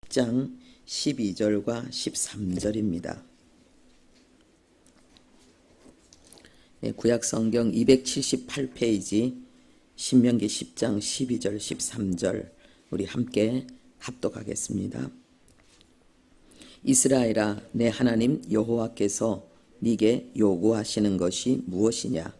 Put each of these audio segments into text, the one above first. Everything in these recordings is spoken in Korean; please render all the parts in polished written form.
10장 12절과 13절입니다. 구약성경 278페이지 신명기 10장 12절 13절 우리 함께 합독하겠습니다. 이스라엘아, 내 하나님 여호와께서 네게 요구하시는 것이 무엇이냐?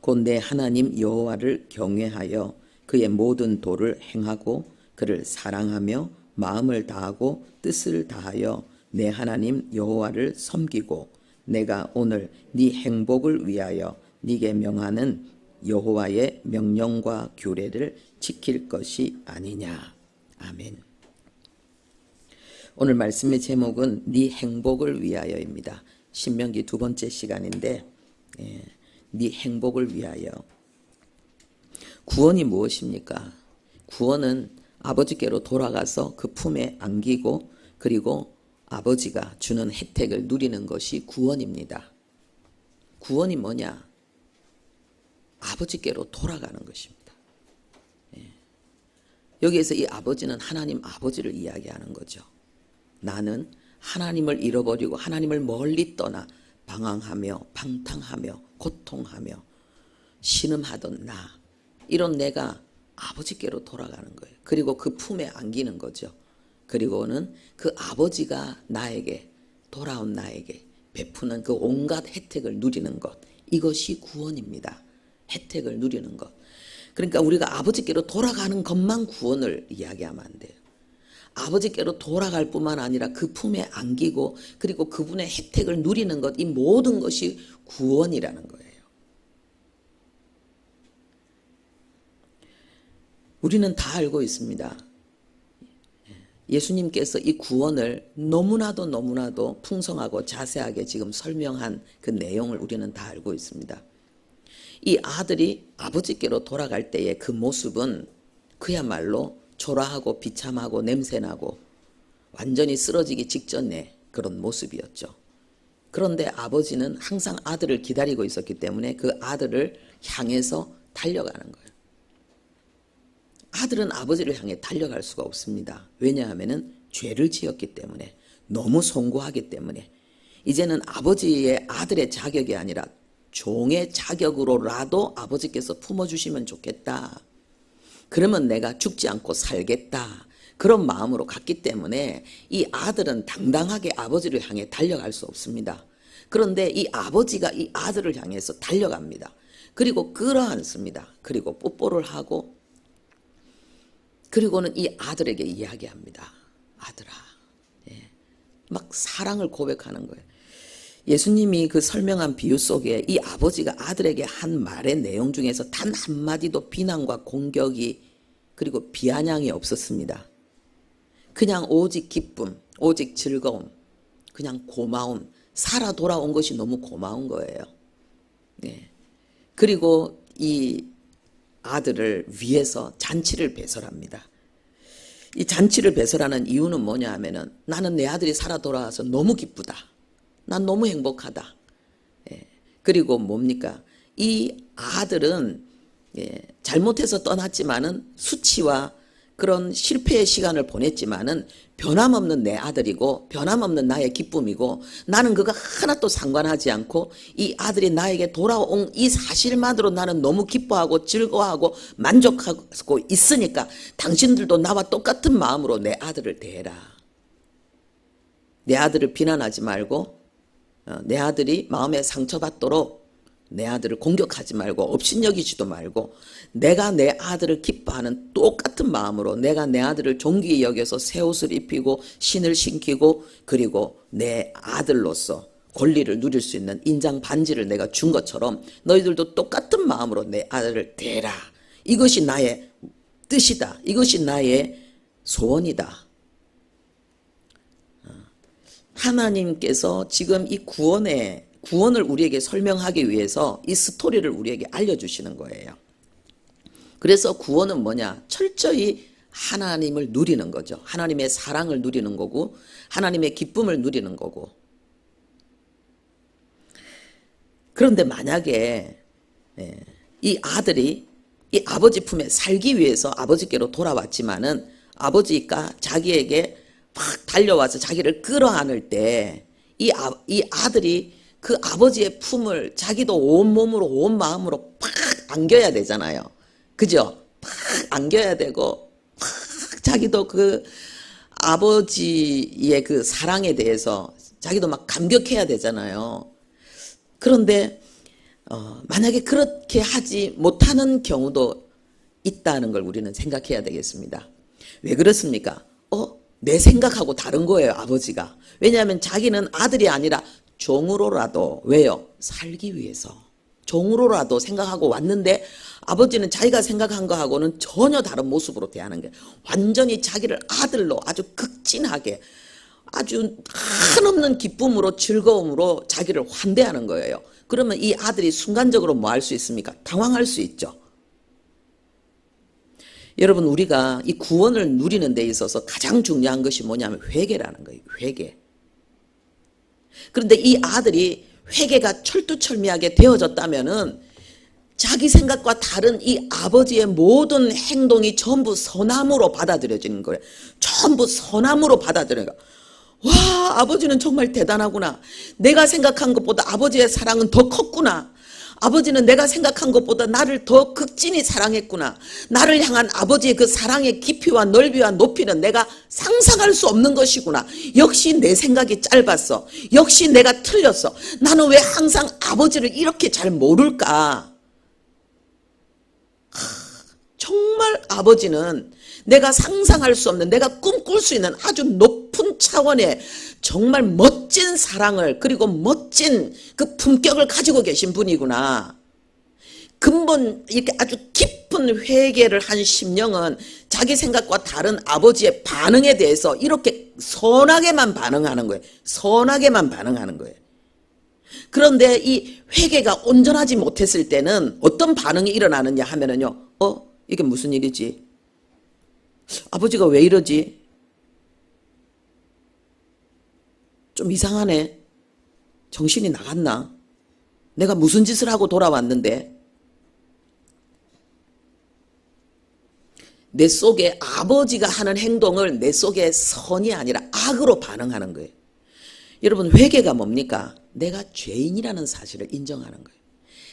곧 내 하나님 여호와를 경외하여 그의 모든 도를 행하고 그를 사랑하며 마음을 다하고 뜻을 다하여 내 하나님 여호와를 섬기고 내가 오늘 네 행복을 위하여 네게 명하는 여호와의 명령과 규례를 지킬 것이 아니냐. 아멘. 오늘 말씀의 제목은 네 행복을 위하여입니다. 신명기 두 번째 시간인데 네 행복을 위하여. 구원이 무엇입니까? 구원은 아버지께로 돌아가서 그 품에 안기고 그리고 아버지가 주는 혜택을 누리는 것이 구원입니다. 구원이 뭐냐? 아버지께로 돌아가는 것입니다. 여기에서 이 아버지는 하나님 아버지를 이야기하는 거죠. 나는 하나님을 잃어버리고 하나님을 멀리 떠나 방황하며 방탕하며 고통하며 신음하던 나, 이런 내가 아버지께로 돌아가는 거예요. 그리고 그 품에 안기는 거죠. 그리고는 그 아버지가 나에게, 돌아온 나에게 베푸는 그 온갖 혜택을 누리는 것, 이것이 구원입니다. 혜택을 누리는 것. 그러니까 우리가 아버지께로 돌아가는 것만 구원을 이야기하면 안 돼요. 아버지께로 돌아갈 뿐만 아니라 그 품에 안기고 그리고 그분의 혜택을 누리는 것, 이 모든 것이 구원이라는 거예요. 우리는 다 알고 있습니다. 예수님께서 이 구원을 너무나도 풍성하고 자세하게 지금 설명한 그 내용을 우리는 다 알고 있습니다. 이 아들이 아버지께로 돌아갈 때의 그 모습은 그야말로 초라하고 비참하고 냄새나고 완전히 쓰러지기 직전의 그런 모습이었죠. 그런데 아버지는 항상 아들을 기다리고 있었기 때문에 그 아들을 향해서 달려가는 거예요. 아들은 아버지를 향해 달려갈 수가 없습니다. 왜냐하면 죄를 지었기 때문에, 너무 송구하기 때문에. 이제는 아버지의 아들의 자격이 아니라 종의 자격으로라도 아버지께서 품어주시면 좋겠다. 그러면 내가 죽지 않고 살겠다. 그런 마음으로 갔기 때문에 이 아들은 당당하게 아버지를 향해 달려갈 수 없습니다. 그런데 이 아버지가 이 아들을 향해서 달려갑니다. 그리고 끌어안습니다. 그리고 뽀뽀를 하고, 그리고는 이 아들에게 이야기합니다. 아들아. 막 사랑을 고백하는 거예요. 예수님이 그 설명한 비유 속에 이 아버지가 아들에게 한 말의 내용 중에서 단 한마디도 비난과 공격이 그리고 비아냥이 없었습니다. 그냥 오직 기쁨, 오직 즐거움, 그냥 고마움, 살아 돌아온 것이 너무 고마운 거예요. 그리고 이 아들을 위해서 잔치를 배설합니다. 이 잔치를 배설하는 이유는 뭐냐 하면은 나는 내 아들이 살아 돌아와서 너무 기쁘다. 난 너무 행복하다. 그리고 뭡니까? 이 아들은 잘못해서 떠났지만은 수치와 그런 실패의 시간을 보냈지만은 변함없는 내 아들이고 변함없는 나의 기쁨이고, 나는 그거 하나도 상관하지 않고 이 아들이 나에게 돌아온 이 사실만으로 나는 너무 기뻐하고 즐거워하고 만족하고 있으니까 당신들도 나와 똑같은 마음으로 내 아들을 대해라. 내 아들을 비난하지 말고, 내 아들이 마음에 상처받도록 내 아들을 공격하지 말고 업신여기지도 말고, 내가 내 아들을 기뻐하는 똑같은 마음으로 내가 내 아들을 존귀히 여겨서 새 옷을 입히고 신을 신기고 그리고 내 아들로서 권리를 누릴 수 있는 인장 반지를 내가 준 것처럼 너희들도 똑같은 마음으로 내 아들을 대라. 이것이 나의 뜻이다. 이것이 나의 소원이다. 하나님께서 지금 이 구원을 우리에게 설명하기 위해서 이 스토리를 우리에게 알려주시는 거예요. 그래서 구원은 뭐냐? 철저히 하나님을 누리는 거죠. 하나님의 사랑을 누리는 거고 하나님의 기쁨을 누리는 거고. 그런데 만약에 이 아들이 이 아버지 품에 살기 위해서 아버지께로 돌아왔지만은 아버지가 자기에게 막 달려와서 자기를 끌어안을 때 이 아들이 그 아버지의 품을 자기도 온몸으로 온 마음으로 팍 안겨야 되잖아요. 그죠? 팍 안겨야 되고 팍 자기도 그 아버지의 그 사랑에 대해서 자기도 막 감격해야 되잖아요. 그런데 만약에 그렇게 하지 못하는 경우도 있다는 걸 우리는 생각해야 되겠습니다. 왜 그렇습니까? 내 생각하고 다른 거예요, 아버지가. 왜냐하면 자기는 아들이 아니라 종으로라도, 왜요? 살기 위해서. 종으로라도 생각하고 왔는데 아버지는 자기가 생각한 거하고는 전혀 다른 모습으로 대하는 거예요. 완전히 자기를 아들로 아주 극진하게 아주 한없는 기쁨으로 즐거움으로 자기를 환대하는 거예요. 그러면 이 아들이 순간적으로 뭐 할 수 있습니까? 당황할 수 있죠. 여러분, 우리가 이 구원을 누리는 데 있어서 가장 중요한 것이 뭐냐면 회개라는 거예요. 회개. 그런데 이 아들이 회개가 철두철미하게 되어졌다면은 자기 생각과 다른 이 아버지의 모든 행동이 전부 선함으로 받아들여지는 거예요. 전부 선함으로 받아들여요. 와, 아버지는 정말 대단하구나. 내가 생각한 것보다 아버지의 사랑은 더 컸구나. 아버지는 내가 생각한 것보다 나를 더 극진히 사랑했구나. 나를 향한 아버지의 그 사랑의 깊이와 넓이와 높이는 내가 상상할 수 없는 것이구나. 역시 내 생각이 짧았어. 역시 내가 틀렸어. 나는 왜 항상 아버지를 이렇게 잘 모를까? 정말 아버지는 내가 상상할 수 없는, 내가 꿈꿀 수 있는 아주 높은 차원의 정말 멋진 사랑을, 그리고 멋진 그 품격을 가지고 계신 분이구나. 근본 이렇게 아주 깊은 회개를 한 심령은 자기 생각과 다른 아버지의 반응에 대해서 이렇게 선하게만 반응하는 거예요. 선하게만 반응하는 거예요. 그런데 이 회개가 온전하지 못했을 때는 어떤 반응이 일어나느냐 하면은요, 이게 무슨 일이지? 아버지가 왜 이러지? 좀 이상하네. 정신이 나갔나? 내가 무슨 짓을 하고 돌아왔는데? 내 속에 아버지가 하는 행동을 내 속에 선이 아니라 악으로 반응하는 거예요. 여러분, 회개가 뭡니까? 내가 죄인이라는 사실을 인정하는 거예요.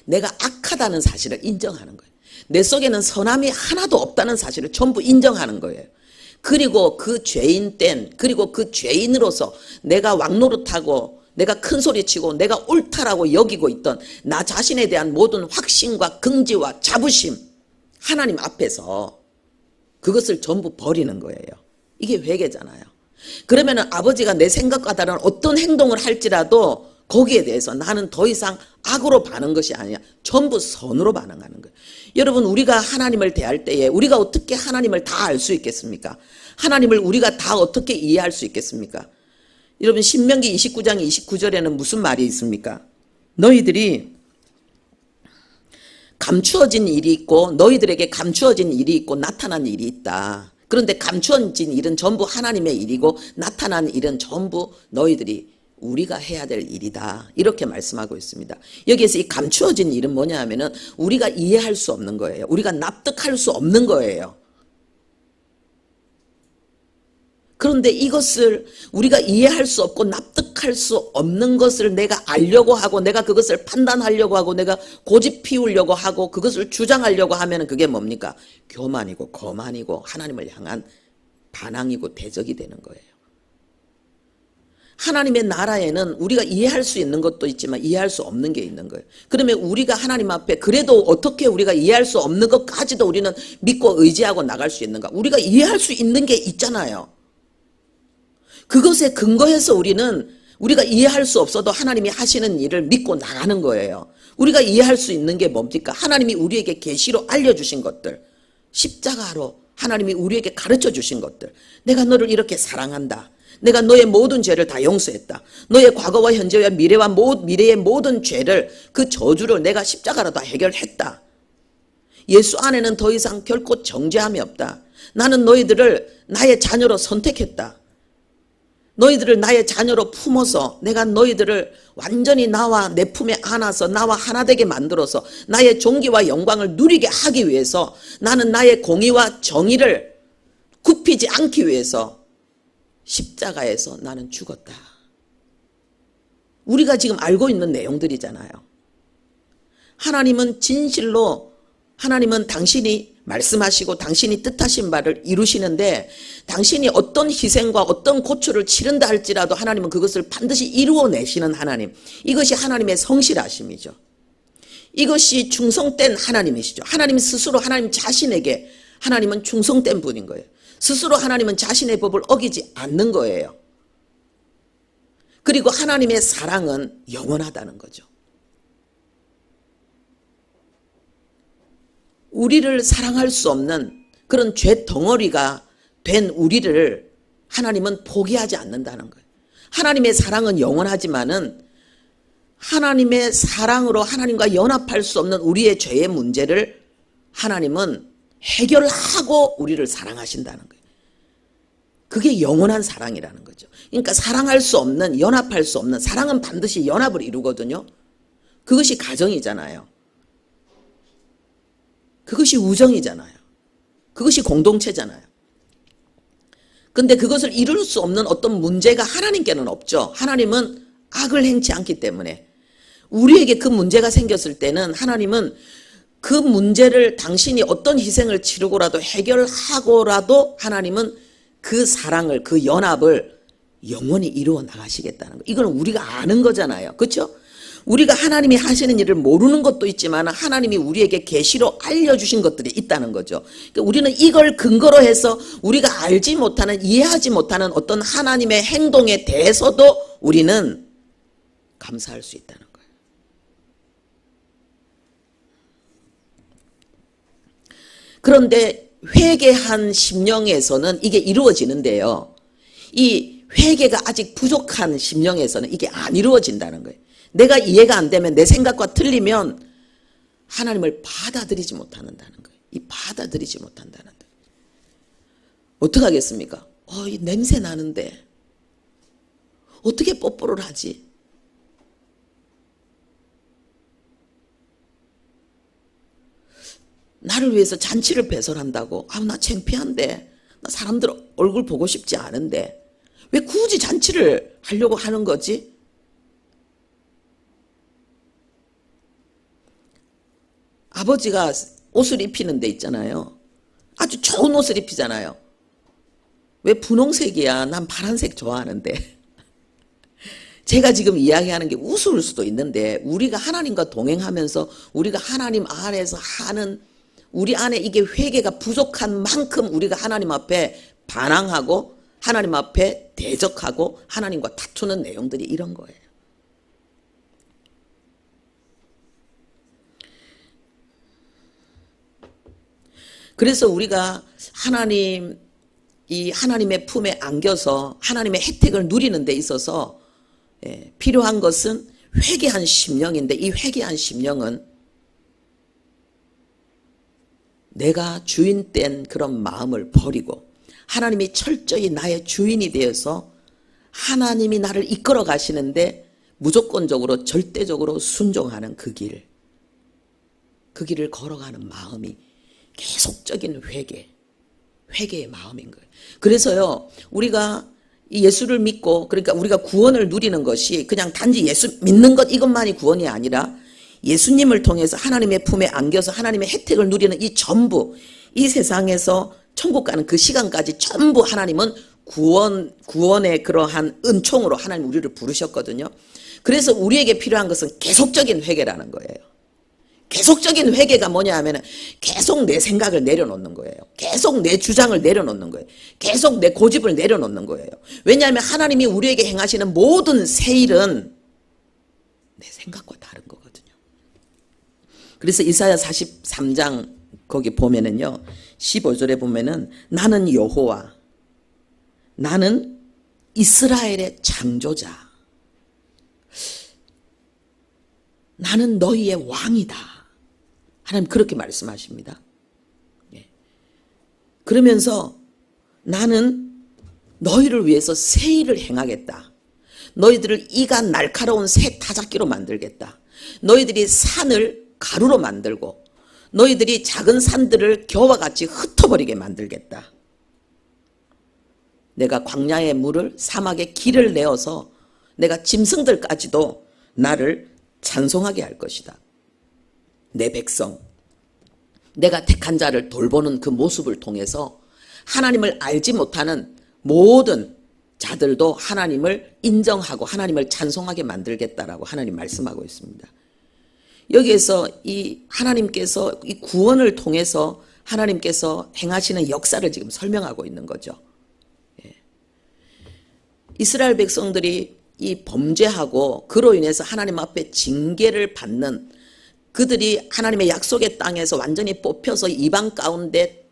내가 악하다는 사실을 인정하는 거예요. 내 속에는 선함이 하나도 없다는 사실을 전부 인정하는 거예요. 그리고 그 죄인 땐, 그리고 그 죄인으로서 내가 왕노릇하고 내가 큰소리치고 내가 옳다라고 여기고 있던 나 자신에 대한 모든 확신과 긍지와 자부심, 하나님 앞에서 그것을 전부 버리는 거예요. 이게 회개잖아요. 그러면 아버지가 내 생각과 다른 어떤 행동을 할지라도 거기에 대해서 나는 더 이상 악으로 반응하는 것이 아니야. 전부 선으로 반응하는 거예요. 여러분, 우리가 하나님을 대할 때에 우리가 어떻게 하나님을 다 알 수 있겠습니까? 하나님을 우리가 다 어떻게 이해할 수 있겠습니까? 여러분, 신명기 29장 29절에는 무슨 말이 있습니까? 너희들이 감추어진 일이 있고 너희들에게 감추어진 일이 있고 나타난 일이 있다. 그런데 감추어진 일은 전부 하나님의 일이고 나타난 일은 전부 너희들이 우리가 해야 될 일이다. 이렇게 말씀하고 있습니다. 여기에서 이 감추어진 일은 뭐냐 하면은 우리가 이해할 수 없는 거예요. 우리가 납득할 수 없는 거예요. 그런데 이것을 우리가 이해할 수 없고 납득할 수 없는 것을 내가 알려고 하고 내가 그것을 판단하려고 하고 내가 고집 피우려고 하고 그것을 주장하려고 하면 그게 뭡니까? 교만이고 거만이고 하나님을 향한 반항이고 대적이 되는 거예요. 하나님의 나라에는 우리가 이해할 수 있는 것도 있지만 이해할 수 없는 게 있는 거예요. 그러면 우리가 하나님 앞에 그래도 어떻게 우리가 이해할 수 없는 것까지도 우리는 믿고 의지하고 나갈 수 있는가? 우리가 이해할 수 있는 게 있잖아요. 그것에 근거해서 우리가 이해할 수 없어도 하나님이 하시는 일을 믿고 나가는 거예요. 우리가 이해할 수 있는 게 뭡니까? 하나님이 우리에게 계시로 알려주신 것들, 십자가로 하나님이 우리에게 가르쳐 주신 것들, 내가 너를 이렇게 사랑한다. 내가 너의 모든 죄를 다 용서했다. 너의 과거와 현재와 미래의 모든 죄를, 그 저주를 내가 십자가로 다 해결했다. 예수 안에는 더 이상 결코 정죄함이 없다. 나는 너희들을 나의 자녀로 선택했다. 너희들을 나의 자녀로 품어서 내가 너희들을 완전히 나와 내 품에 안아서 나와 하나 되게 만들어서 나의 존귀와 영광을 누리게 하기 위해서 나는 나의 공의와 정의를 굽히지 않기 위해서 십자가에서 나는 죽었다. 우리가 지금 알고 있는 내용들이잖아요. 하나님은 진실로, 하나님은 당신이 말씀하시고 당신이 뜻하신 바를 이루시는데, 당신이 어떤 희생과 어떤 고초를 치른다 할지라도 하나님은 그것을 반드시 이루어내시는 하나님. 이것이 하나님의 성실하심이죠. 이것이 충성된 하나님이시죠. 하나님 스스로 하나님 자신에게 하나님은 충성된 분인 거예요. 스스로 하나님은 자신의 법을 어기지 않는 거예요. 그리고 하나님의 사랑은 영원하다는 거죠. 우리를 사랑할 수 없는 그런 죄 덩어리가 된 우리를 하나님은 포기하지 않는다는 거예요. 하나님의 사랑은 영원하지만은 하나님의 사랑으로 하나님과 연합할 수 없는 우리의 죄의 문제를 하나님은 해결하고 우리를 사랑하신다는 거예요. 그게 영원한 사랑이라는 거죠. 그러니까 사랑할 수 없는, 연합할 수 없는, 사랑은 반드시 연합을 이루거든요. 그것이 가정이잖아요. 그것이 우정이잖아요. 그것이 공동체잖아요. 근데 그것을 이룰 수 없는 어떤 문제가 하나님께는 없죠. 하나님은 악을 행치 않기 때문에. 우리에게 그 문제가 생겼을 때는 하나님은 그 문제를 당신이 어떤 희생을 치르고라도 해결하고라도 하나님은 그 사랑을, 그 연합을 영원히 이루어 나가시겠다는 거. 이건 우리가 아는 거잖아요. 그렇죠? 우리가 하나님이 하시는 일을 모르는 것도 있지만 하나님이 우리에게 계시로 알려주신 것들이 있다는 거죠. 그러니까 우리는 이걸 근거로 해서 우리가 알지 못하는, 이해하지 못하는 어떤 하나님의 행동에 대해서도 우리는 감사할 수 있다는 거예요. 그런데 회개한 심령에서는 이게 이루어지는데요. 이 회개가 아직 부족한 심령에서는 이게 안 이루어진다는 거예요. 내가 이해가 안 되면, 내 생각과 틀리면 하나님을 받아들이지 못한다는 거예요. 이 받아들이지 못한다는 거예요. 어떻게 하겠습니까? 이 냄새 나는데 어떻게 뽀뽀를 하지? 나를 위해서 잔치를 배설한다고. 나 창피한데. 나 사람들 얼굴 보고 싶지 않은데. 왜 굳이 잔치를 하려고 하는 거지? 아버지가 옷을 입히는 데 있잖아요. 아주 좋은 옷을 입히잖아요. 왜 분홍색이야? 난 파란색 좋아하는데. 제가 지금 이야기하는 게 우스울 수도 있는데, 우리가 하나님과 동행하면서 우리가 하나님 안에서 하는, 우리 안에 이게 회개가 부족한 만큼 우리가 하나님 앞에 반항하고 하나님 앞에 대적하고 하나님과 다투는 내용들이 이런 거예요. 그래서 우리가 하나님의 품에 안겨서 하나님의 혜택을 누리는 데 있어서 필요한 것은 회개한 심령인데, 이 회개한 심령은 내가 주인 된 그런 마음을 버리고 하나님이 철저히 나의 주인이 되어서 하나님이 나를 이끌어 가시는데 무조건적으로 절대적으로 순종하는 그 길을 걸어가는 마음이 계속적인 회개의 마음인 거예요. 그래서요, 우리가 예수를 믿고, 그러니까 우리가 구원을 누리는 것이 그냥 단지 예수 믿는 것 이것만이 구원이 아니라 예수님을 통해서 하나님의 품에 안겨서 하나님의 혜택을 누리는 이 전부, 이 세상에서 천국 가는 그 시간까지 전부 하나님은 구원의 그러한 은총으로 하나님 우리를 부르셨거든요. 그래서 우리에게 필요한 것은 계속적인 회개라는 거예요. 계속적인 회개가 뭐냐 하면 계속 내 생각을 내려놓는 거예요. 계속 내 주장을 내려놓는 거예요. 계속 내 고집을 내려놓는 거예요. 왜냐하면 하나님이 우리에게 행하시는 모든 새 일은 내 생각과 다른 거거든요. 그래서 이사야 43장 거기 보면은요, 15절에 보면은 나는 여호와, 나는 이스라엘의 창조자, 나는 너희의 왕이다. 하나님 그렇게 말씀하십니다. 그러면서 나는 너희를 위해서 새 일을 행하겠다. 너희들을 이가 날카로운 새 타작기로 만들겠다. 너희들이 산을 가루로 만들고 너희들이 작은 산들을 겨와 같이 흩어버리게 만들겠다. 내가 광야의 물을 사막의 길을 내어서 내가 짐승들까지도 나를 찬송하게 할 것이다. 내 백성, 내가 택한 자를 돌보는 그 모습을 통해서 하나님을 알지 못하는 모든 자들도 하나님을 인정하고 하나님을 찬송하게 만들겠다라고 하나님 말씀하고 있습니다. 여기에서 이 하나님께서 이 구원을 통해서 하나님께서 행하시는 역사를 지금 설명하고 있는 거죠. 이스라엘 백성들이 이 범죄하고 그로 인해서 하나님 앞에 징계를 받는, 그들이 하나님의 약속의 땅에서 완전히 뽑혀서 이방 가운데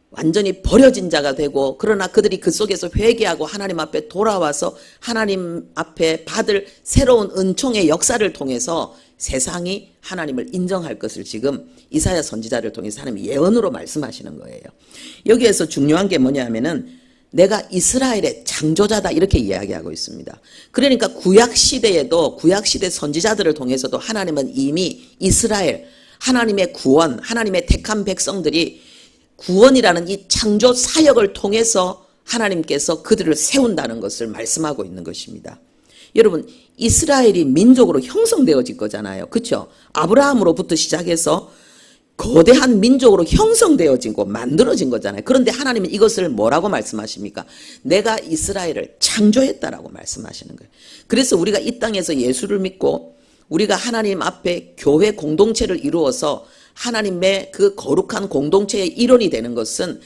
완전히 버려진 자가 되고, 그러나 그들이 그 속에서 회개하고 하나님 앞에 돌아와서 하나님 앞에 받을 새로운 은총의 역사를 통해서 세상이 하나님을 인정할 것을 지금 이사야 선지자를 통해서 하나님이 예언으로 말씀하시는 거예요. 여기에서 중요한 게 뭐냐면은 내가 이스라엘의 창조자다 이렇게 이야기하고 있습니다. 그러니까 구약시대에도 구약시대 선지자들을 통해서도 하나님은 이미 이스라엘, 하나님의 구원, 하나님의 택한 백성들이 구원이라는 이 창조 사역을 통해서 하나님께서 그들을 세운다는 것을 말씀하고 있는 것입니다. 여러분, 이스라엘이 민족으로 형성되어질 거잖아요. 그렇죠? 아브라함으로부터 시작해서 거대한 민족으로 형성되어지고 만들어진 거잖아요. 그런데 하나님은 이것을 뭐라고 말씀하십니까? 내가 이스라엘을 창조했다라고 말씀하시는 거예요. 그래서 우리가 이 땅에서 예수를 믿고 우리가 하나님 앞에 교회 공동체를 이루어서 하나님의 그 거룩한 공동체의 일원이 되는 것은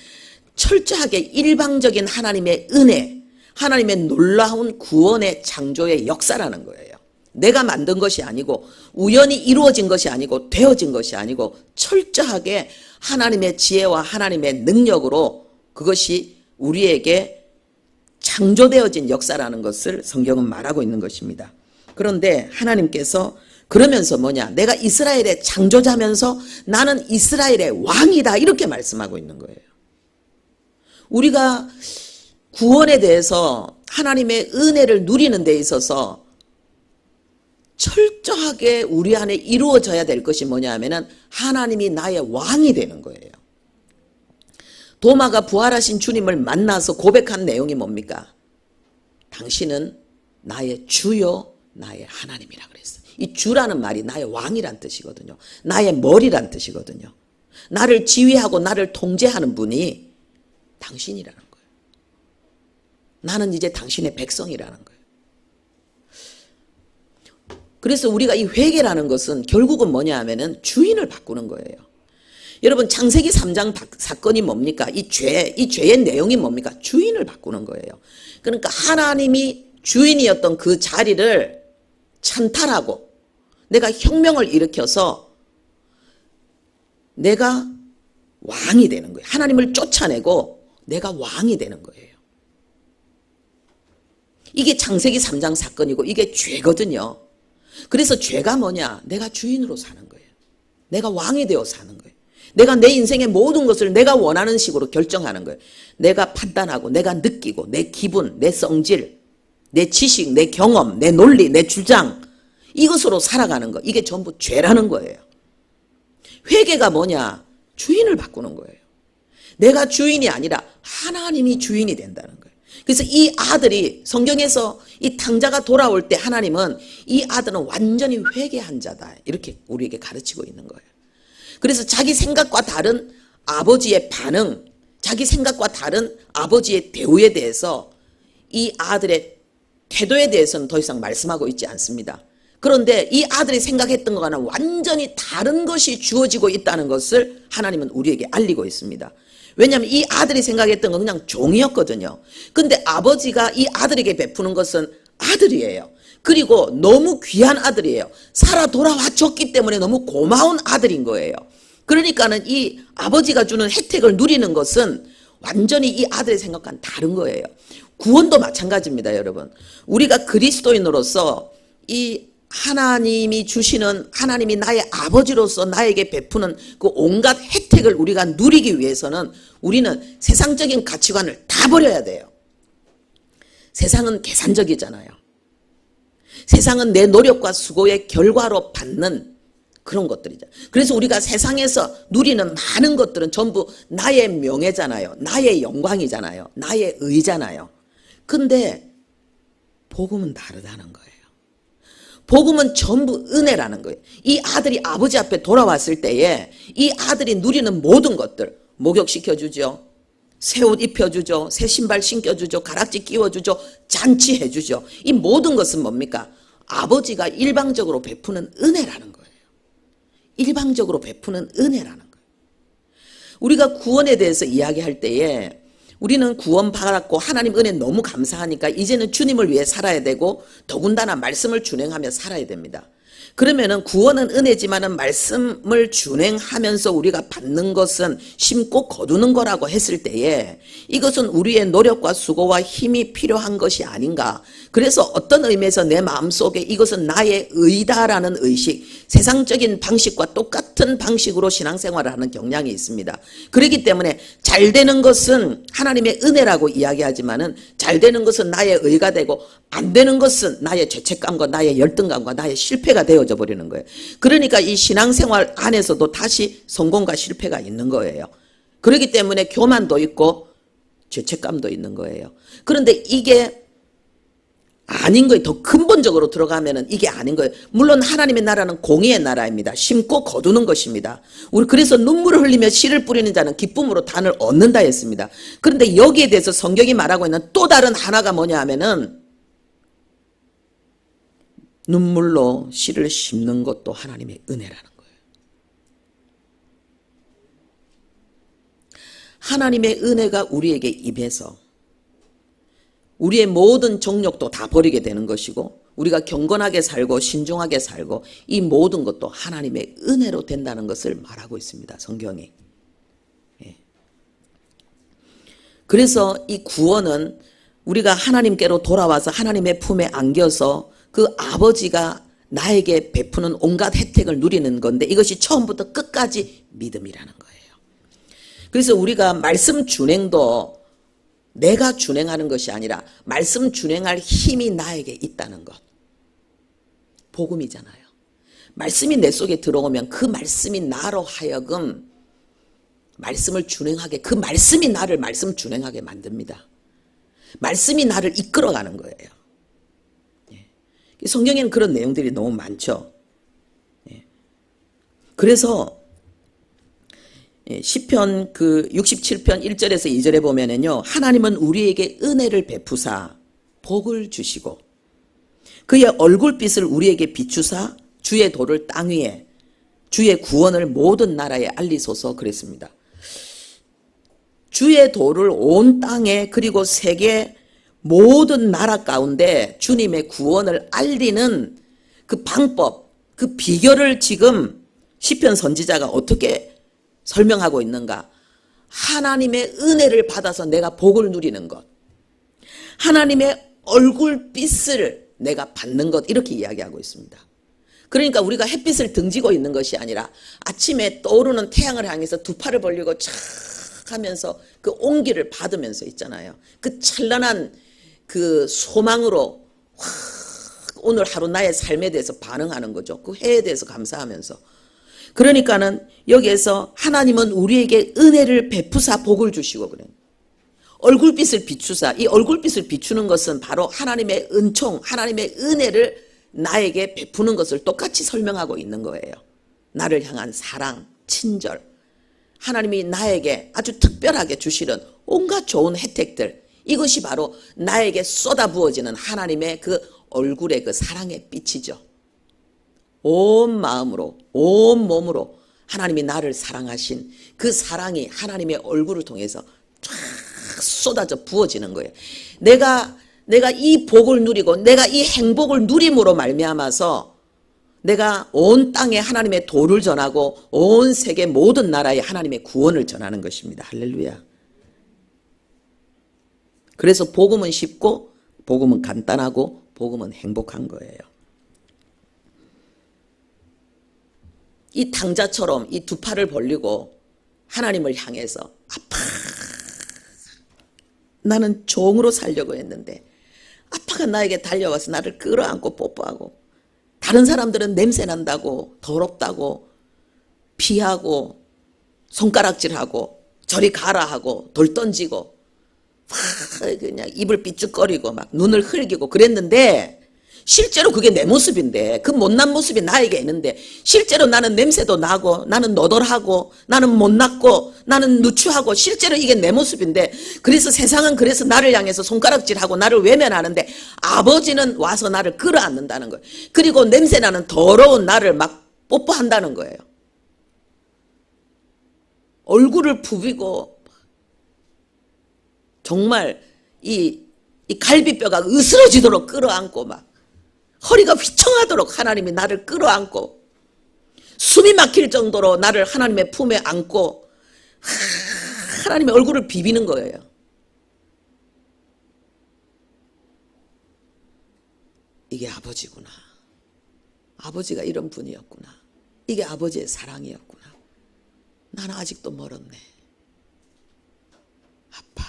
철저하게 일방적인 하나님의 은혜, 하나님의 놀라운 구원의 창조의 역사라는 거예요. 내가 만든 것이 아니고 우연히 이루어진 것이 아니고 되어진 것이 아니고 철저하게 하나님의 지혜와 하나님의 능력으로 그것이 우리에게 창조되어진 역사라는 것을 성경은 말하고 있는 것입니다. 그런데 하나님께서 그러면서 뭐냐? 내가 이스라엘의 창조자면서 나는 이스라엘의 왕이다 이렇게 말씀하고 있는 거예요. 우리가 구원에 대해서 하나님의 은혜를 누리는 데 있어서 철저하게 우리 안에 이루어져야 될 것이 뭐냐 하면은 하나님이 나의 왕이 되는 거예요. 도마가 부활하신 주님을 만나서 고백한 내용이 뭡니까? 당신은 나의 주요 나의 하나님이라 그랬어요. 이 주라는 말이 나의 왕이란 뜻이거든요. 나의 머리란 뜻이거든요. 나를 지휘하고 나를 통제하는 분이 당신이라는 거예요. 나는 이제 당신의 백성이라는 거예요. 그래서 우리가 이 회개라는 것은 결국은 뭐냐 하면은 주인을 바꾸는 거예요. 여러분, 창세기 3장 사건이 뭡니까? 이 죄의 내용이 뭡니까? 주인을 바꾸는 거예요. 그러니까 하나님이 주인이었던 그 자리를 찬탈하고 내가 혁명을 일으켜서 내가 왕이 되는 거예요. 하나님을 쫓아내고 내가 왕이 되는 거예요. 이게 창세기 3장 사건이고 이게 죄거든요. 그래서 죄가 뭐냐? 내가 주인으로 사는 거예요. 내가 왕이 되어 사는 거예요. 내가 내 인생의 모든 것을 내가 원하는 식으로 결정하는 거예요. 내가 판단하고 내가 느끼고 내 기분, 내 성질, 내 지식, 내 경험, 내 논리, 내 주장 이것으로 살아가는 거. 이게 전부 죄라는 거예요. 회개가 뭐냐? 주인을 바꾸는 거예요. 내가 주인이 아니라 하나님이 주인이 된다는 거예요. 그래서 이 아들이 성경에서 이 탕자가 돌아올 때 하나님은 이 아들은 완전히 회개한 자다 이렇게 우리에게 가르치고 있는 거예요. 그래서 자기 생각과 다른 아버지의 반응, 자기 생각과 다른 아버지의 대우에 대해서 이 아들의 태도에 대해서는 더 이상 말씀하고 있지 않습니다. 그런데 이 아들이 생각했던 것과는 완전히 다른 것이 주어지고 있다는 것을 하나님은 우리에게 알리고 있습니다. 왜냐하면 이 아들이 생각했던 건 그냥 종이었거든요. 근데 아버지가 이 아들에게 베푸는 것은 아들이에요. 그리고 너무 귀한 아들이에요. 살아 돌아와줬기 때문에 너무 고마운 아들인 거예요. 그러니까는 이 아버지가 주는 혜택을 누리는 것은 완전히 이 아들의 생각과는 다른 거예요. 구원도 마찬가지입니다, 여러분. 우리가 그리스도인으로서 이 하나님이 주시는, 하나님이 나의 아버지로서 나에게 베푸는 그 온갖 혜택을 우리가 누리기 위해서는 우리는 세상적인 가치관을 다 버려야 돼요. 세상은 계산적이잖아요. 세상은 내 노력과 수고의 결과로 받는 그런 것들이죠. 그래서 우리가 세상에서 누리는 많은 것들은 전부 나의 명예잖아요. 나의 영광이잖아요. 나의 의잖아요. 근데 복음은 다르다는 거예요. 복음은 전부 은혜라는 거예요. 이 아들이 아버지 앞에 돌아왔을 때에 이 아들이 누리는 모든 것들, 목욕시켜주죠. 새 옷 입혀주죠. 새 신발 신겨주죠. 가락지 끼워주죠. 잔치해주죠. 이 모든 것은 뭡니까? 아버지가 일방적으로 베푸는 은혜라는 거예요. 일방적으로 베푸는 은혜라는 거예요. 우리가 구원에 대해서 이야기할 때에 우리는 구원 받았고 하나님 은혜 너무 감사하니까 이제는 주님을 위해 살아야 되고 더군다나 말씀을 준행하며 살아야 됩니다. 그러면은 구원은 은혜지만은 말씀을 준행하면서 우리가 받는 것은 심고 거두는 거라고 했을 때에 이것은 우리의 노력과 수고와 힘이 필요한 것이 아닌가. 그래서 어떤 의미에서 내 마음속에 이것은 나의 의다라는 의식, 세상적인 방식과 똑같은 방식으로 신앙생활을 하는 경향이 있습니다. 그렇기 때문에 잘 되는 것은 하나님의 은혜라고 이야기하지만은 잘 되는 것은 나의 의가 되고 안 되는 것은 나의 죄책감과 나의 열등감과 나의 실패가 되어져 버리는 거예요. 그러니까 이 신앙생활 안에서도 다시 성공과 실패가 있는 거예요. 그렇기 때문에 교만도 있고 죄책감도 있는 거예요. 그런데 이게 아닌 거예요. 더 근본적으로 들어가면은 이게 아닌 거예요. 물론 하나님의 나라는 공의의 나라입니다. 심고 거두는 것입니다. 우리 그래서 눈물을 흘리며 씨를 뿌리는 자는 기쁨으로 단을 얻는다 했습니다. 그런데 여기에 대해서 성경이 말하고 있는 또 다른 하나가 뭐냐 하면은 눈물로 씨를 심는 것도 하나님의 은혜라는 거예요. 하나님의 은혜가 우리에게 임해서 우리의 모든 정욕도 다 버리게 되는 것이고 우리가 경건하게 살고 신중하게 살고 이 모든 것도 하나님의 은혜로 된다는 것을 말하고 있습니다. 성경이. 예. 그래서 이 구원은 우리가 하나님께로 돌아와서 하나님의 품에 안겨서 그 아버지가 나에게 베푸는 온갖 혜택을 누리는 건데 이것이 처음부터 끝까지 믿음이라는 거예요. 그래서 우리가 말씀 준행도 내가 준행하는 것이 아니라 말씀 준행할 힘이 나에게 있다는 것. 복음이잖아요. 말씀이 내 속에 들어오면 그 말씀이 나로 하여금 말씀을 준행하게, 그 말씀이 나를 말씀 준행하게 만듭니다. 말씀이 나를 이끌어가는 거예요. 성경에는 그런 내용들이 너무 많죠. 그래서 시편 그 67편 1절에서 2절에 보면은요, 하나님은 우리에게 은혜를 베푸사 복을 주시고 그의 얼굴빛을 우리에게 비추사 주의 도를 땅 위에 주의 구원을 모든 나라에 알리소서 그랬습니다. 주의 도를 온 땅에 그리고 세계 모든 나라 가운데 주님의 구원을 알리는 그 방법, 그 비결을 지금 시편 선지자가 어떻게 설명하고 있는가? 하나님의 은혜를 받아서 내가 복을 누리는 것, 하나님의 얼굴빛을 내가 받는 것, 이렇게 이야기하고 있습니다. 그러니까 우리가 햇빛을 등지고 있는 것이 아니라 아침에 떠오르는 태양을 향해서 두 팔을 벌리고 착 하면서 그 온기를 받으면서 있잖아요. 그 찬란한 그 소망으로 오늘 하루 나의 삶에 대해서 반응하는 거죠. 그 해에 대해서 감사하면서. 그러니까는 여기에서 하나님은 우리에게 은혜를 베푸사 복을 주시고 그래요. 얼굴빛을 비추사, 이 얼굴빛을 비추는 것은 바로 하나님의 은총, 하나님의 은혜를 나에게 베푸는 것을 똑같이 설명하고 있는 거예요. 나를 향한 사랑, 친절, 하나님이 나에게 아주 특별하게 주시는 온갖 좋은 혜택들, 이것이 바로 나에게 쏟아부어지는 하나님의 그 얼굴의 그 사랑의 빛이죠. 온 마음으로, 온 몸으로 하나님이 나를 사랑하신 그 사랑이 하나님의 얼굴을 통해서 쫙 쏟아져 부어지는 거예요. 내가 이 복을 누리고 내가 이 행복을 누림으로 말미암아서 내가 온 땅에 하나님의 도를 전하고 온 세계 모든 나라에 하나님의 구원을 전하는 것입니다. 할렐루야. 그래서 복음은 쉽고 복음은 간단하고 복음은 행복한 거예요. 이 탕자처럼 이 두 팔을 벌리고 하나님을 향해서 아파, 나는 종으로 살려고 했는데 아빠가 나에게 달려와서 나를 끌어안고 뽀뽀하고 다른 사람들은 냄새 난다고, 더럽다고, 피하고, 손가락질하고, 저리 가라 하고, 돌 던지고, 막 그냥 입을 삐죽거리고 막 눈을 흘기고 그랬는데, 실제로 그게 내 모습인데, 그 못난 모습이 나에게 있는데, 실제로 나는 냄새도 나고, 나는 너덜하고, 나는 못났고, 나는 누추하고, 실제로 이게 내 모습인데, 그래서 세상은 그래서 나를 향해서 손가락질하고 나를 외면하는데, 아버지는 와서 나를 끌어안는다는 거예요. 그리고 냄새나는 더러운 나를 막 뽀뽀한다는 거예요. 얼굴을 부비고, 정말 이 갈비뼈가 으스러지도록 끌어안고 막, 허리가 휘청하도록 하나님이 나를 끌어안고 숨이 막힐 정도로 나를 하나님의 품에 안고 하나님의 얼굴을 비비는 거예요. 이게 아버지구나. 아버지가 이런 분이었구나. 이게 아버지의 사랑이었구나. 나는 아직도 멀었네. 아빠.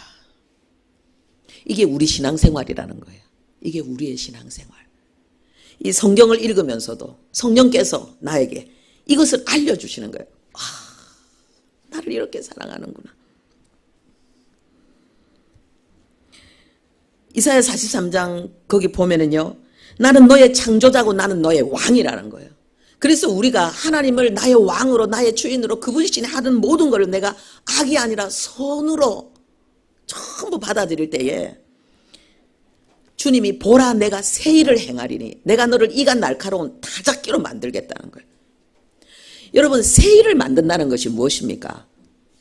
이게 우리 신앙생활이라는 거예요. 이게 우리의 신앙생활. 이 성경을 읽으면서도 성령께서 나에게 이것을 알려주시는 거예요. 아, 나를 이렇게 사랑하는구나. 이사야 43장 거기 보면은요, 나는 너의 창조자고 나는 너의 왕이라는 거예요. 그래서 우리가 하나님을 나의 왕으로 나의 주인으로 그분이 하는 모든 걸 내가 악이 아니라 선으로 전부 받아들일 때에 주님이 보라 내가 새 일을 행하리니 내가 너를 이간 날카로운 타작기로 만들겠다는 거예요. 여러분, 새 일을 만든다는 것이 무엇입니까?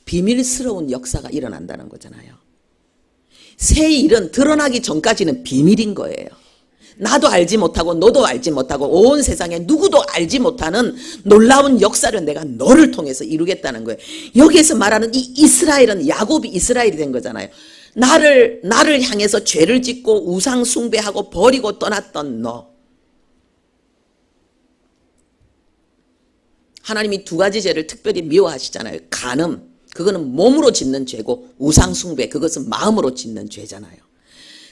비밀스러운 역사가 일어난다는 거잖아요. 새 일은 드러나기 전까지는 비밀인 거예요. 나도 알지 못하고 너도 알지 못하고 온 세상에 누구도 알지 못하는 놀라운 역사를 내가 너를 통해서 이루겠다는 거예요. 여기에서 말하는 이 이스라엘은 야곱이 이스라엘이 된 거잖아요. 나를 향해서 죄를 짓고 우상 숭배하고 버리고 떠났던 너. 하나님이 두 가지 죄를 특별히 미워하시잖아요. 간음, 그거는 몸으로 짓는 죄고, 우상 숭배, 그것은 마음으로 짓는 죄잖아요.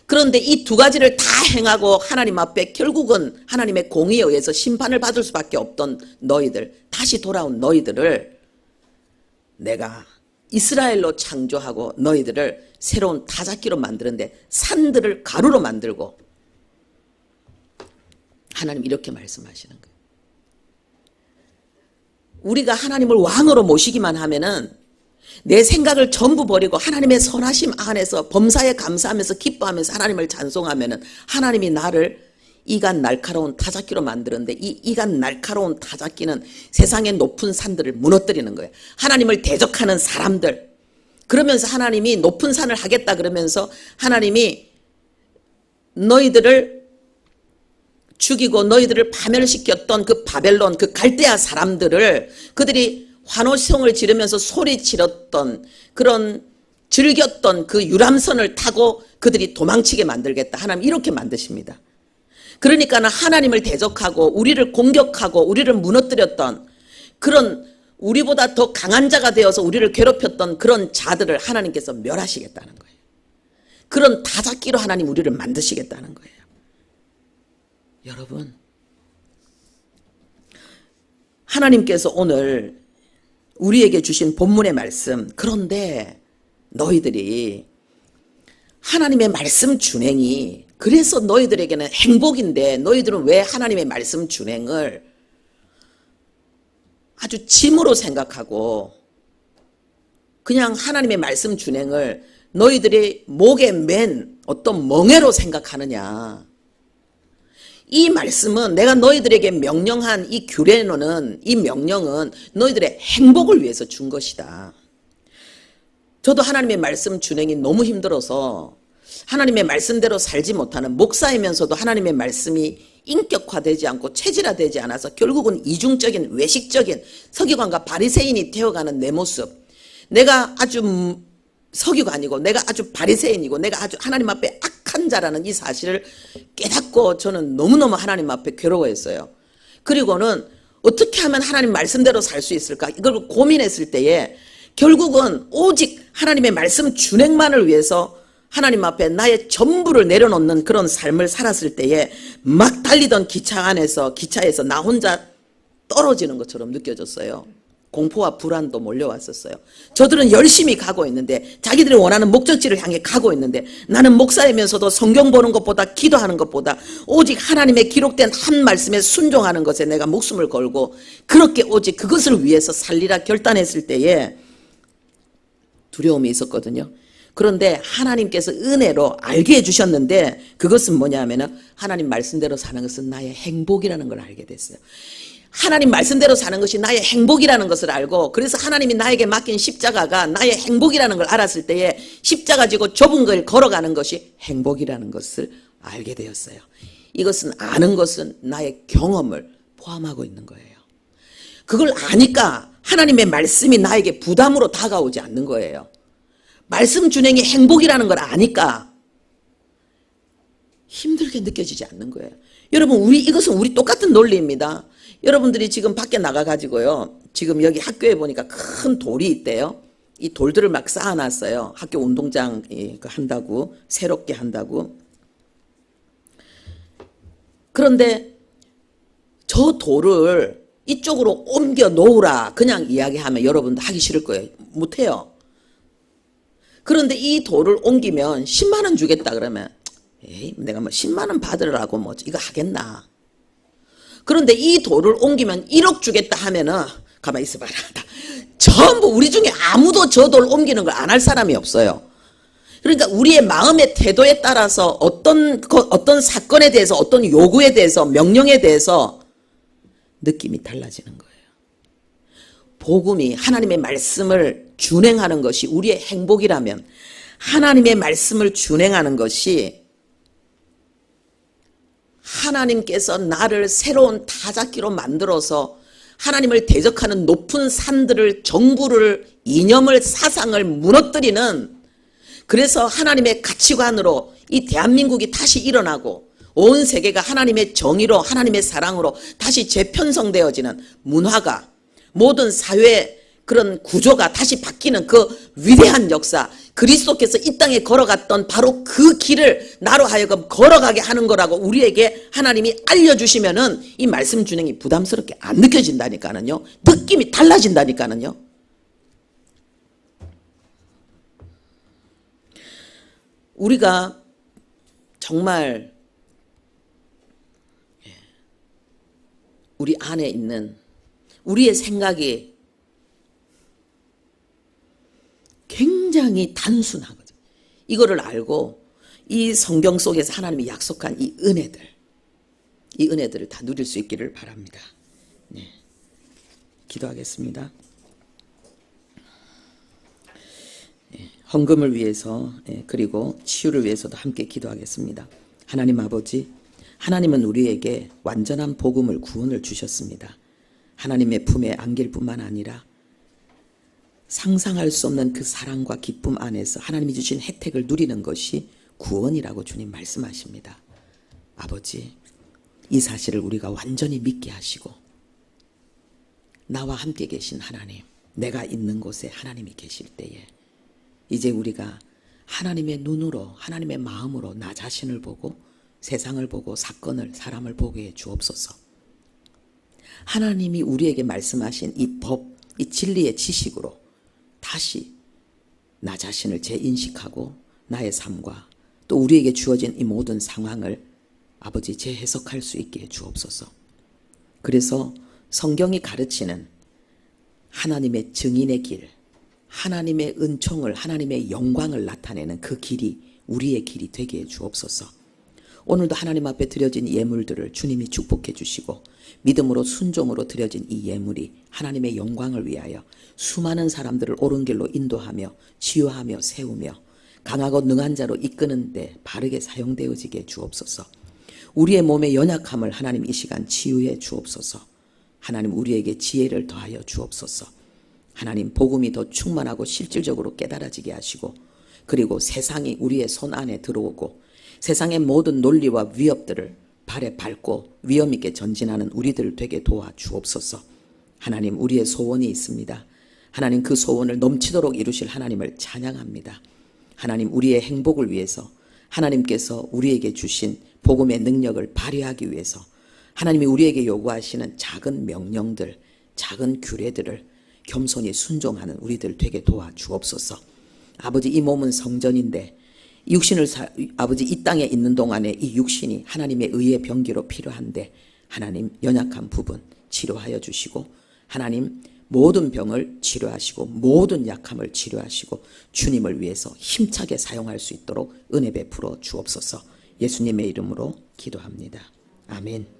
그런데 이 두 가지를 다 행하고 하나님 앞에 결국은 하나님의 공의에 의해서 심판을 받을 수밖에 없던 너희들, 다시 돌아온 너희들을 내가 이스라엘로 창조하고 너희들을 새로운 타작기로 만드는데 산들을 가루로 만들고, 하나님 이렇게 말씀하시는 거예요. 우리가 하나님을 왕으로 모시기만 하면은 내 생각을 전부 버리고 하나님의 선하심 안에서 범사에 감사하면서 기뻐하면서 하나님을 찬송하면은 하나님이 나를 이간 날카로운 타작기로 만드는데, 이 이간 날카로운 타작기는 세상의 높은 산들을 무너뜨리는 거예요. 하나님을 대적하는 사람들, 그러면서 하나님이 높은 산을 하겠다 그러면서 하나님이 너희들을 죽이고 너희들을 파멸시켰던 그 바벨론, 그 갈대아 사람들을, 그들이 환호성을 지르면서 소리 지렀던 그런 즐겼던 그 유람선을 타고 그들이 도망치게 만들겠다. 하나님 이렇게 만드십니다. 그러니까 하나님을 대적하고 우리를 공격하고 우리를 무너뜨렸던 그런, 우리보다 더 강한 자가 되어서 우리를 괴롭혔던 그런 자들을 하나님께서 멸하시겠다는 거예요. 그런 타작기로 하나님 우리를 만드시겠다는 거예요. 여러분, 하나님께서 오늘 우리에게 주신 본문의 말씀, 그런데 너희들이 하나님의 말씀 준행이, 그래서 너희들에게는 행복인데 너희들은 왜 하나님의 말씀 준행을 아주 짐으로 생각하고 그냥 하나님의 말씀 준행을 너희들이 목에 맨 어떤 멍에로 생각하느냐. 이 말씀은, 내가 너희들에게 명령한 이 규례는, 이 명령은 너희들의 행복을 위해서 준 것이다. 저도 하나님의 말씀 준행이 너무 힘들어서 하나님의 말씀대로 살지 못하는 목사이면서도 하나님의 말씀이 인격화되지 않고 체질화되지 않아서 결국은 이중적인 외식적인 서기관과 바리새인이 되어가는 내 모습, 내가 아주 서기관이고 내가 아주 바리새인이고 내가 아주 하나님 앞에 악한 자라는 이 사실을 깨닫고 저는 너무너무 하나님 앞에 괴로워했어요. 그리고는 어떻게 하면 하나님 말씀대로 살 수 있을까, 이걸 고민했을 때에 결국은 오직 하나님의 말씀 준행만을 위해서 하나님 앞에 나의 전부를 내려놓는 그런 삶을 살았을 때에 막 달리던 기차에서 나 혼자 떨어지는 것처럼 느껴졌어요. 공포와 불안도 몰려왔었어요. 저들은 열심히 가고 있는데, 자기들이 원하는 목적지를 향해 가고 있는데, 나는 목사이면서도 성경 보는 것보다, 기도하는 것보다 오직 하나님의 기록된 한 말씀에 순종하는 것에 내가 목숨을 걸고 그렇게 오직 그것을 위해서 살리라 결단했을 때에 두려움이 있었거든요. 그런데 하나님께서 은혜로 알게 해주셨는데, 그것은 뭐냐면은 하나님 말씀대로 사는 것은 나의 행복이라는 걸 알게 됐어요. 하나님 말씀대로 사는 것이 나의 행복이라는 것을 알고, 그래서 하나님이 나에게 맡긴 십자가가 나의 행복이라는 걸 알았을 때에 십자가 지고 좁은 걸 걸어가는 것이 행복이라는 것을 알게 되었어요. 이것은 아는 것은 나의 경험을 포함하고 있는 거예요. 그걸 아니까 하나님의 말씀이 나에게 부담으로 다가오지 않는 거예요. 말씀 준행이 행복이라는 걸 아니까 힘들게 느껴지지 않는 거예요. 여러분, 이것은 우리 똑같은 논리입니다. 여러분들이 지금 밖에 나가가지고요, 지금 여기 학교에 보니까 큰 돌이 있대요. 이 돌들을 막 쌓아놨어요. 학교 운동장 한다고, 새롭게 한다고. 그런데 저 돌을 이쪽으로 옮겨 놓으라 그냥 이야기하면 여러분도 하기 싫을 거예요. 못해요. 그런데 이 돌을 옮기면 10만 원 주겠다 그러면, 에이, 내가 뭐 10만 원 받으라고 뭐 이거 하겠나. 그런데 이 돌을 옮기면 1억 주겠다 하면은, 가만히 있어봐라. 전부 우리 중에 아무도 저 돌 옮기는 걸 안 할 사람이 없어요. 그러니까 우리의 마음의 태도에 따라서 어떤 사건에 대해서, 어떤 요구에 대해서, 명령에 대해서 느낌이 달라지는 거예요. 복음이 하나님의 말씀을 준행하는 것이 우리의 행복이라면, 하나님의 말씀을 준행하는 것이 하나님께서 나를 새로운 타작기로 만들어서 하나님을 대적하는 높은 산들을, 정부를, 이념을, 사상을 무너뜨리는, 그래서 하나님의 가치관으로 이 대한민국이 다시 일어나고 온 세계가 하나님의 정의로, 하나님의 사랑으로 다시 재편성되어지는 문화가, 모든 사회 그런 구조가 다시 바뀌는 그 위대한 역사, 그리스도께서 이 땅에 걸어갔던 바로 그 길을 나로 하여금 걸어가게 하는 거라고 우리에게 하나님이 알려주시면은 이 말씀 준행이 부담스럽게 안 느껴진다니까는요. 느낌이 달라진다니까는요. 우리가 정말 우리 안에 있는 우리의 생각이 굉장히 단순하거든요. 이거를 알고 이 성경 속에서 하나님이 약속한 이 은혜들을 다 누릴 수 있기를 바랍니다. 네. 기도하겠습니다. 네. 헌금을 위해서, 그리고 치유를 위해서도 함께 기도하겠습니다. 하나님 아버지, 하나님은 우리에게 완전한 복음을, 구원을 주셨습니다. 하나님의 품에 안길 뿐만 아니라 상상할 수 없는 그 사랑과 기쁨 안에서 하나님이 주신 혜택을 누리는 것이 구원이라고 주님 말씀하십니다. 아버지, 이 사실을 우리가 완전히 믿게 하시고, 나와 함께 계신 하나님, 내가 있는 곳에 하나님이 계실 때에 이제 우리가 하나님의 눈으로, 하나님의 마음으로 나 자신을 보고 세상을 보고 사건을, 사람을 보게 해 주옵소서. 하나님이 우리에게 말씀하신 이 법, 이 진리의 지식으로 다시 나 자신을 재인식하고 나의 삶과 또 우리에게 주어진 이 모든 상황을 아버지 재해석할 수 있게 해 주옵소서. 그래서 성경이 가르치는 하나님의 증인의 길, 하나님의 은총을, 하나님의 영광을 나타내는 그 길이 우리의 길이 되게 해 주옵소서. 오늘도 하나님 앞에 드려진 예물들을 주님이 축복해 주시고, 믿음으로 순종으로 드려진 이 예물이 하나님의 영광을 위하여 수많은 사람들을 옳은 길로 인도하며 치유하며 세우며 강하고 능한 자로 이끄는 데 바르게 사용되어지게 주옵소서. 우리의 몸의 연약함을 하나님 이 시간 치유해 주옵소서. 하나님 우리에게 지혜를 더하여 주옵소서. 하나님 복음이 더 충만하고 실질적으로 깨달아지게 하시고, 그리고 세상이 우리의 손 안에 들어오고 세상의 모든 논리와 위협들을 발에 밟고 위험 있게 전진하는 우리들 되게 도와 주옵소서. 하나님 우리의 소원이 있습니다. 하나님 그 소원을 넘치도록 이루실 하나님을 찬양합니다. 하나님 우리의 행복을 위해서 하나님께서 우리에게 주신 복음의 능력을 발휘하기 위해서 하나님이 우리에게 요구하시는 작은 명령들, 작은 규례들을 겸손히 순종하는 우리들 되게 도와주옵소서. 아버지, 이 몸은 성전인데 아버지 이 땅에 있는 동안에 이 육신이 하나님의 의의 병기로 필요한데 하나님 연약한 부분 치료하여 주시고 하나님 모든 병을 치료하시고 모든 약함을 치료하시고 주님을 위해서 힘차게 사용할 수 있도록 은혜 베풀어 주옵소서. 예수님의 이름으로 기도합니다. 아멘.